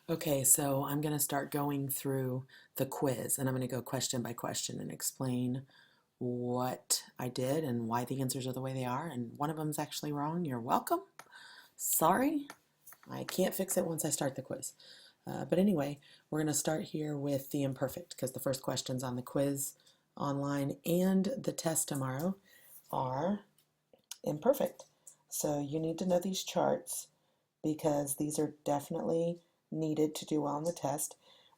Okay, so I'm going to start going through the quiz and I'm going to go question by question and explain what I did and why the answers are the way they are. And one of them is actually wrong. You're welcome. Sorry. I can't fix it once I start the quiz. But anyway, we're going to start here with the imperfect because the first questions on the quiz online and the test tomorrow are imperfect. So you need to know these charts because these are definitely needed to do well on the test.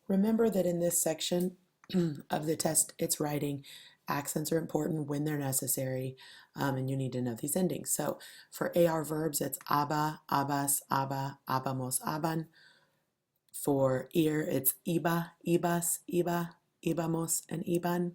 Remember that in this section of the test, it's writing. Accents are important when they're necessary, and you need to know these endings. So for AR verbs, it's aba, abas, aba, abamos, aban. For ear, it's iba, ibas, iba, ibamos, and iban.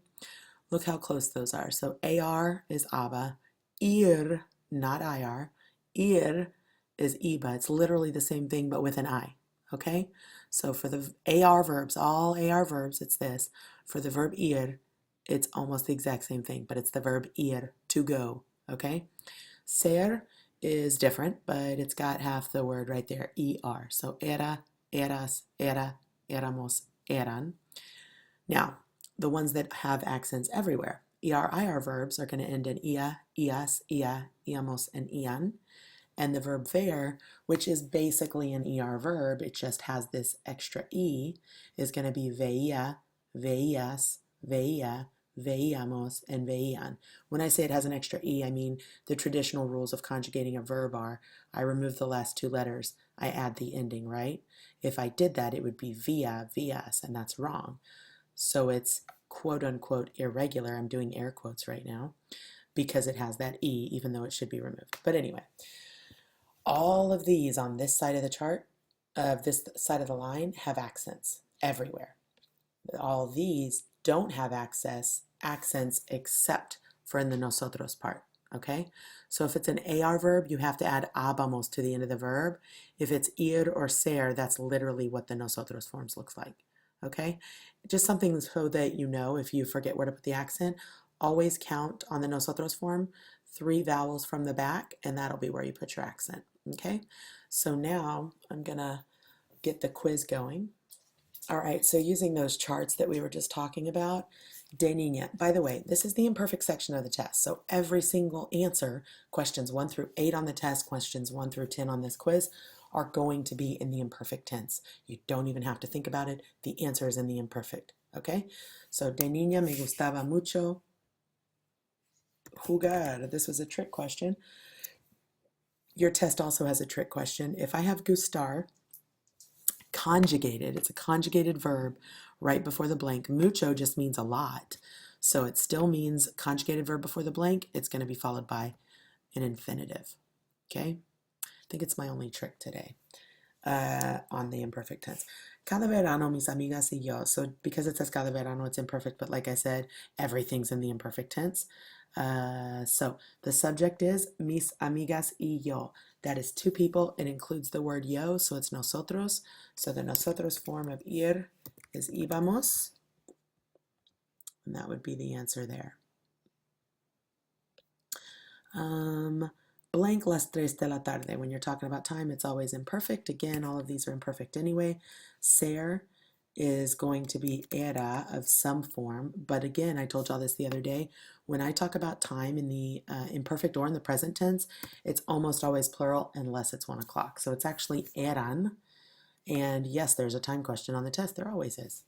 Look how close those are. So AR is aba, ir, not IR, ir is iba. It's literally the same thing but with an I. Okay? So for the AR verbs, all AR verbs, it's this. For the verb ir, it's almost the exact same thing, but it's the verb ir, to go. Okay? Ser is different, but it's got half the word right there, ER. So era, eras, era, éramos, eran. Now, the ones that have accents everywhere. ER-IR verbs are going to end in ia, ias, ia, iamos, and ian. And the verb ver, which is basically an ER verb, it just has this extra E, is going to be veía, veías, veía, veíamos, and veían. When I say it has an extra E, I mean the traditional rules of conjugating a verb are, I remove the last two letters, I add the ending, right? If I did that, it would be via, vias, and that's wrong. So it's quote unquote irregular. I'm doing air quotes right now because it has that E, even though it should be removed. But anyway, all of these on this side of the chart, of this side of the line, have accents everywhere. All these don't have accents except for in the nosotros part. Okay, so if it's an AR verb, you have to add abamos to the end of the verb. If it's ir or ser, that's literally what the nosotros forms looks like. Okay, just something so that you know if you forget where to put the accent, always count on the nosotros form 3 vowels from the back, and that'll be where you put your accent. Okay, so now I'm gonna get the quiz going. All right, so using those charts that we were just talking about, de niña. By the way, this is the imperfect section of the test. So every single answer, questions 1 through 8 on the test, questions 1 through 10 on this quiz, are going to be in the imperfect tense. You don't even have to think about it. The answer is in the imperfect, okay? So de niña me gustaba mucho jugar. This was a trick question. Your test also has a trick question. If I have gustar, conjugated. It's a conjugated verb right before the blank. Mucho just means a lot. So it still means conjugated verb before the blank. It's going to be followed by an infinitive. Okay? I think it's my only trick today on the imperfect tense. Cada verano, mis amigas y yo. So because it says cada verano, it's imperfect, but like I said, everything's in the imperfect tense. So the subject is mis amigas y yo. That is two people. It includes the word yo, so it's nosotros. So the nosotros form of ir is íbamos, and that would be the answer there. Blank las 3 de la tarde. When you're talking about time, it's always imperfect. Again, all of these are imperfect anyway. Ser is going to be era of some form. But again, I told y'all this the other day. When I talk about time in the imperfect or in the present tense, it's almost always plural unless it's 1 o'clock. So it's actually eran. And yes, there's a time question on the test. There always is.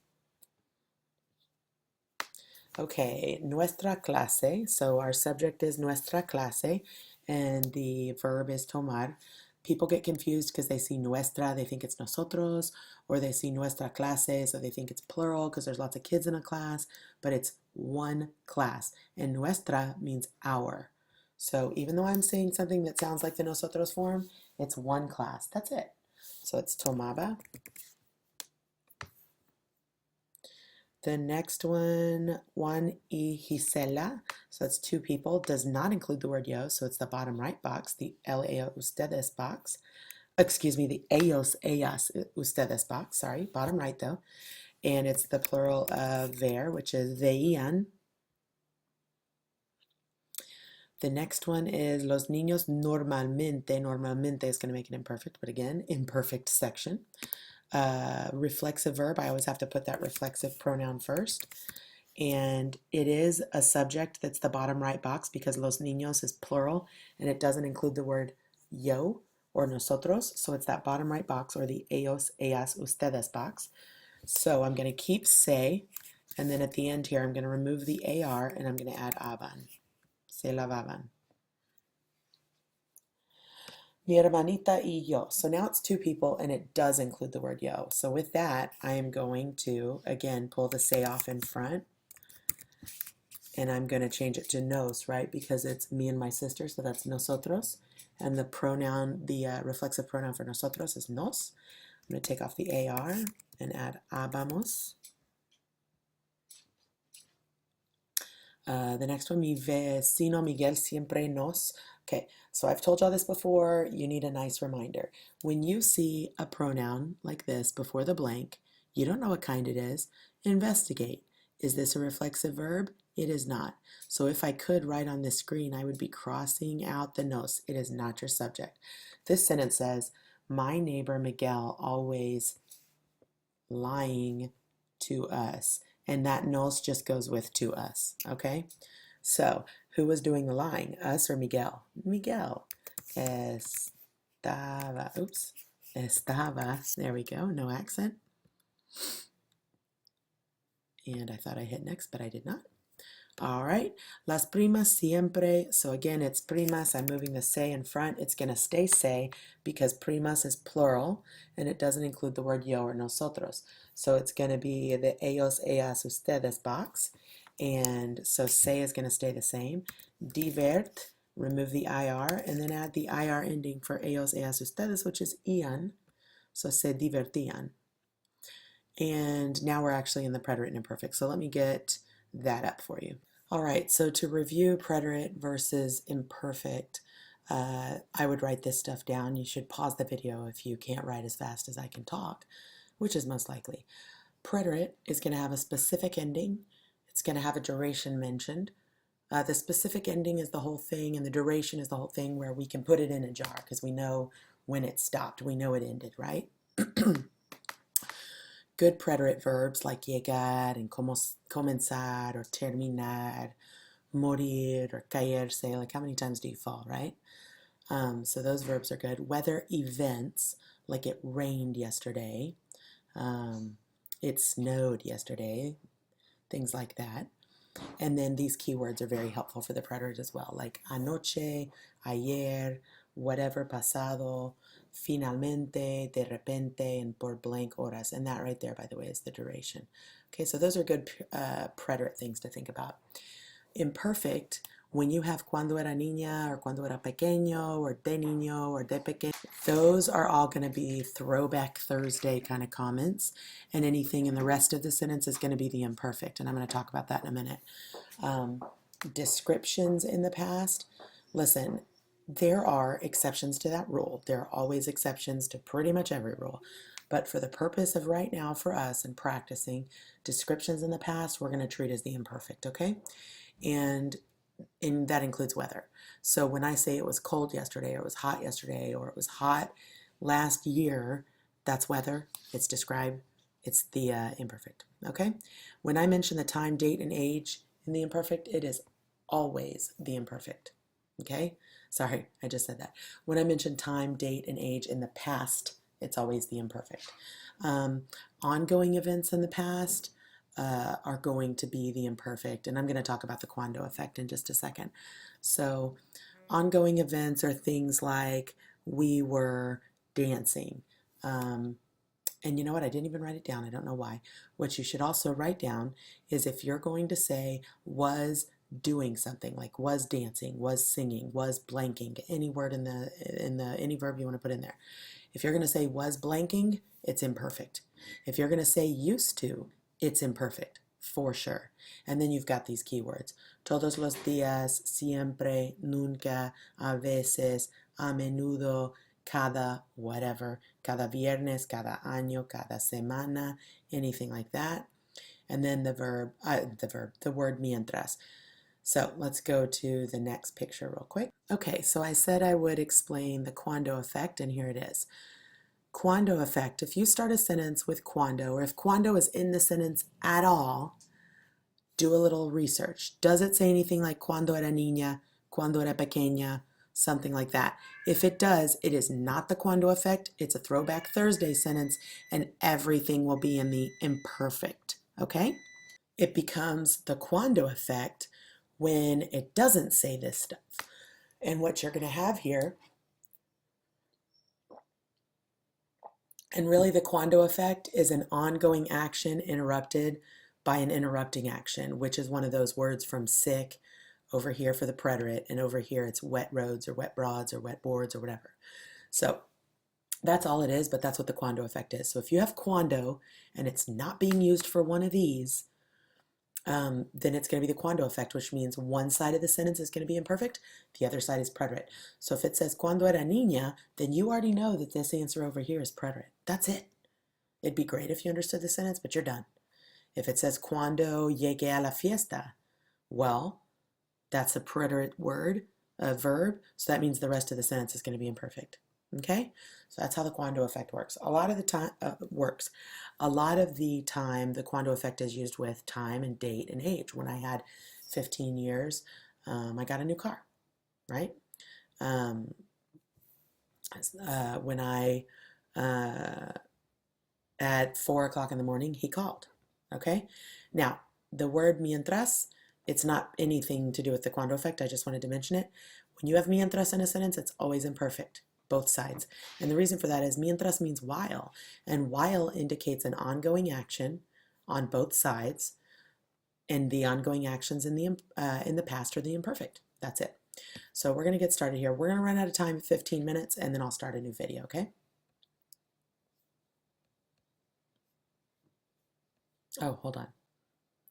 Okay, nuestra clase. So our subject is nuestra clase, and the verb is tomar. People get confused because they see nuestra, they think it's nosotros, or they see nuestra clase, so they think it's plural because there's lots of kids in a class, but it's one class. And nuestra means our. So even though I'm saying something that sounds like the nosotros form, it's one class. That's it. So it's tomaba. The next one, Juan y Gisela, so that's two people, does not include the word yo, so it's the bottom right box, the LA ustedes box. Excuse me, the ellos, ellas, ustedes box, sorry, bottom right though. And it's the plural of ver, which is veían. The next one is los niños normalmente. Normalmente is going to make it imperfect, but again, imperfect section. reflexive verb, I always have to put that reflexive pronoun first. And it is a subject that's the bottom right box because los niños is plural and it doesn't include the word yo or nosotros. So it's that bottom right box or the ellos, ellas, ustedes box. So I'm going to keep se, and then at the end here I'm going to remove the AR and I'm going to add aban. Se lavaban. Mi hermanita y yo. So now it's two people and it does include the word yo. So with that, I am going to, again, pull the se off in front. And I'm going to change it to nos, right? Because it's me and my sister, so that's nosotros. And the pronoun, the reflexive pronoun for nosotros is nos. I'm going to take off the AR and add habamos. The next one, mi vecino Miguel siempre nos. Okay, so I've told y'all this before. You need a nice reminder. When you see a pronoun like this before the blank, you don't know what kind it is, investigate. Is this a reflexive verb? It is not. So if I could write on this screen, I would be crossing out the nos. It is not your subject. This sentence says, my neighbor Miguel always lying to us. And that nos just goes with to us, okay? So who was doing the lying, us or Miguel? Miguel estaba, there we go, no accent. And I thought I hit next, but I did not. All right, las primas siempre, so again, it's primas, I'm moving the se in front, it's gonna stay se because primas is plural and it doesn't include the word yo or nosotros. So it's gonna be the ellos, ellas, ustedes box, and so se is gonna stay the same. Divert, remove the IR, and then add the IR ending for ellos, ellas, ustedes, which is ian, so se divertían. And now we're actually in the preterite and imperfect, so let me get that up for you. All right, so to review preterite versus imperfect, I would write this stuff down. You should pause the video if you can't write as fast as I can talk, which is most likely. Preterite is going to have a specific ending. It's going to have a duration mentioned. The specific ending is the whole thing, and the duration is the whole thing where we can put it in a jar because we know when it stopped. We know it ended, right? Good preterite verbs like llegar and comenzar or terminar, morir or caerse, like how many times do you fall, right? So those verbs are good. Weather events, like it rained yesterday, it snowed yesterday, things like that. And then these keywords are very helpful for the preterite as well, like anoche, ayer, whatever, pasado, finalmente, de repente, and por blank horas. And that right there, by the way, is the duration. Okay, so those are good preterite things to think about. Imperfect, when you have cuando era niña or cuando era pequeño or de niño or de pequeño, those are all going to be throwback Thursday kind of comments, and anything in the rest of the sentence is going to be the imperfect, and I'm going to talk about that in a minute. Descriptions in the past, listen, there are exceptions to that rule. There are always exceptions to pretty much every rule. But for the purpose of right now for us and practicing, descriptions in the past we're going to treat as the imperfect, okay? And that includes weather. So when I say it was cold yesterday, or it was hot yesterday, or it was hot last year, that's weather. It's described. It's the imperfect, okay? When I mention the time, date, and age in the imperfect, it is always the imperfect, okay? Sorry, I just said that. When I mention time, date, and age in the past, it's always the imperfect. Ongoing events in the past are going to be the imperfect, and I'm going to talk about the cuando effect in just a second. So ongoing events are things like we were dancing. And you know what? I didn't even write it down. I don't know why. What you should also write down is if you're going to say was doing something, like was dancing, was singing, was blanking, any word in the any verb you want to put in there. If you're going to say was blanking, it's imperfect. If you're going to say used to, it's imperfect, for sure. And then you've got these keywords. Todos los días, siempre, nunca, a veces, a menudo, cada whatever, cada viernes, cada año, cada semana, anything like that. And then the word mientras. So let's go to the next picture real quick. Okay, so I said I would explain the cuando effect, and here it is. Cuando effect, if you start a sentence with cuando, or if cuando is in the sentence at all, do a little research. Does it say anything like cuando era niña, cuando era pequeña, something like that? If it does, it is not the cuando effect. It's a Throwback Thursday sentence, and everything will be in the imperfect, okay? It becomes the cuando effect when it doesn't say this stuff. And what you're going to have here, and really the cuando effect is an ongoing action interrupted by an interrupting action, which is one of those words from sick over here for the preterite, and over here it's wet roads or wet broads or wet boards or whatever. So that's all it is, but that's what the cuando effect is. So if you have cuando and it's not being used for one of these, then it's going to be the cuando effect, which means one side of the sentence is going to be imperfect, the other side is preterite. So if it says cuando era niña, then you already know that this answer over here is preterite. That's it. It'd be great if you understood the sentence, but you're done. If it says cuando llegué a la fiesta, well, that's a preterite word, a verb, so that means the rest of the sentence is going to be imperfect. Okay, so that's how the cuando effect works. A lot of the time, the cuando effect is used with time and date and age. When I had 15 years, I got a new car, right? When I, at 4 o'clock in the morning, he called. Okay, now the word mientras, it's not anything to do with the cuando effect. I just wanted to mention it. When you have mientras in a sentence, it's always imperfect, both sides. And the reason for that is mientras means while, and while indicates an ongoing action on both sides, and the ongoing actions in the past are the imperfect. That's it. So we're going to get started here. We're going to run out of time in 15 minutes, and then I'll start a new video, okay? Oh, hold on.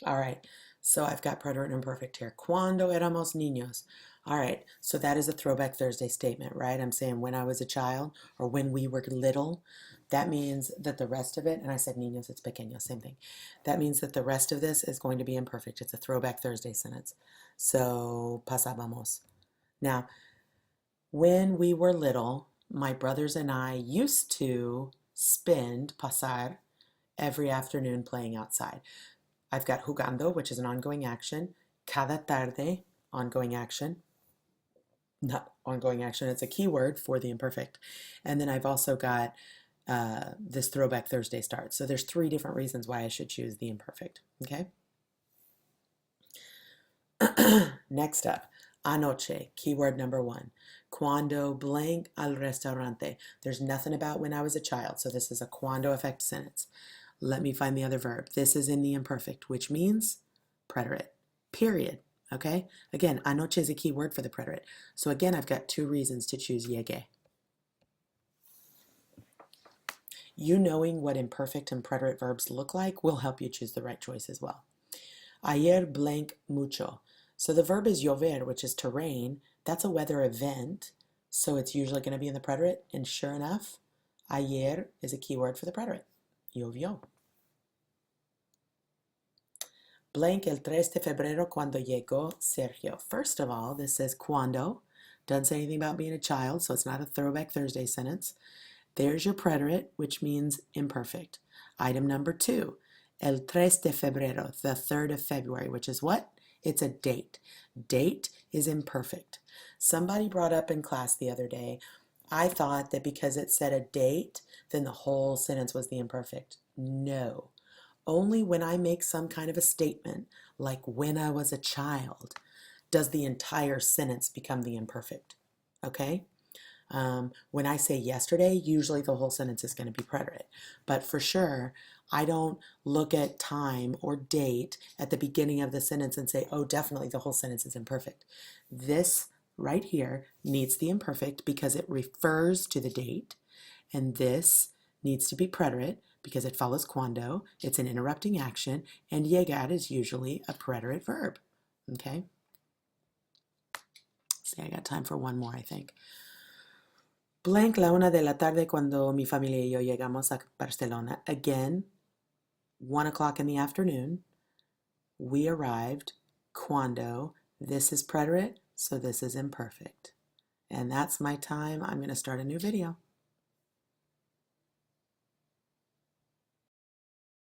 All right, so I've got preterite and imperfect here. Cuando éramos niños. All right, so that is a Throwback Thursday statement, right? I'm saying when I was a child or when we were little. That means that the rest of it, and I said niños, it's pequeños, same thing. That means that the rest of this is going to be imperfect. It's a Throwback Thursday sentence. So, pasábamos. Now, when we were little, my brothers and I used to spend, pasar, every afternoon playing outside. I've got jugando, which is an ongoing action. Cada tarde, ongoing action. Not ongoing action, it's a keyword for the imperfect. And then I've also got this Throwback Thursday start. So there's 3 different reasons why I should choose the imperfect, okay? Next up, anoche, keyword number 1. Cuando blank al restaurante. There's nothing about when I was a child, so this is a cuando effect sentence. Let me find the other verb. This is in the imperfect, which means preterite, period, okay? Again, anoche is a key word for the preterite. So again, I've got 2 reasons to choose llegué. You knowing what imperfect and preterite verbs look like will help you choose the right choice as well. Ayer blank mucho. So the verb is llover, which is to rain. That's a weather event, so it's usually going to be in the preterite. And sure enough, ayer is a key word for the preterite. Llovió. Blank el 3 de febrero cuando llegó Sergio. First of all, this says cuando. Doesn't say anything about being a child, so it's not a Throwback Thursday sentence. There's your preterite, which means imperfect. Item number 2, el 3 de febrero, the 3rd of February, which is what? It's a date. Date is imperfect. Somebody brought up in class the other day, I thought that because it said a date, then the whole sentence was the imperfect. No. Only when I make some kind of a statement, like when I was a child, does the entire sentence become the imperfect, okay? When I say yesterday, usually the whole sentence is going to be preterite. But for sure, I don't look at time or date at the beginning of the sentence and say, oh, definitely the whole sentence is imperfect. This right here needs the imperfect because it refers to the date, and this needs to be preterite because it follows cuando. It's an interrupting action, and llegar is usually a preterite verb. Okay? See, I got time for one more, I think. Blank la 1 de la tarde cuando mi familia y yo llegamos a Barcelona. Again, 1 o'clock in the afternoon. We arrived. Cuando. This is preterite, so this is imperfect. And that's my time. I'm going to start a new video.